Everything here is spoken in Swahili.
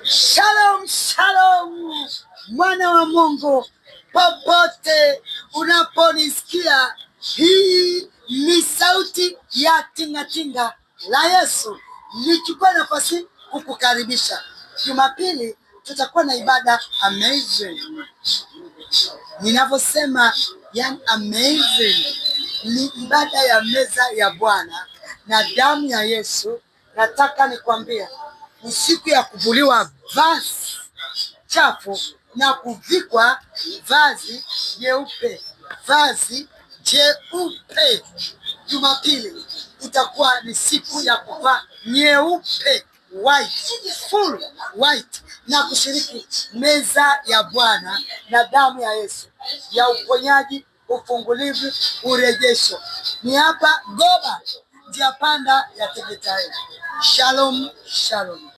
Shalom, shalom, mwana wa Mungu, popote unaponisikia, hii ni sauti ya tingatinga la Yesu. Nichukue nafasi kukukaribisha. Jumapili tutakuwa na ibada amazing. Ninavyosema yani amazing, ni ibada ya meza ya Bwana na damu ya Yesu. Nataka nikwambie, ni siku ya kuvuliwa vazi chafu na kuvikwa vazi jeupe, vazi jeupe. Jumapili itakuwa ni siku ya kuvaa nyeupe, white, full white, na kushiriki meza ya Bwana na damu ya Yesu ya uponyaji, ufungulivu, urejesho. Ni hapa Goba, njia panda ya Tegeta. Shalom, shalom.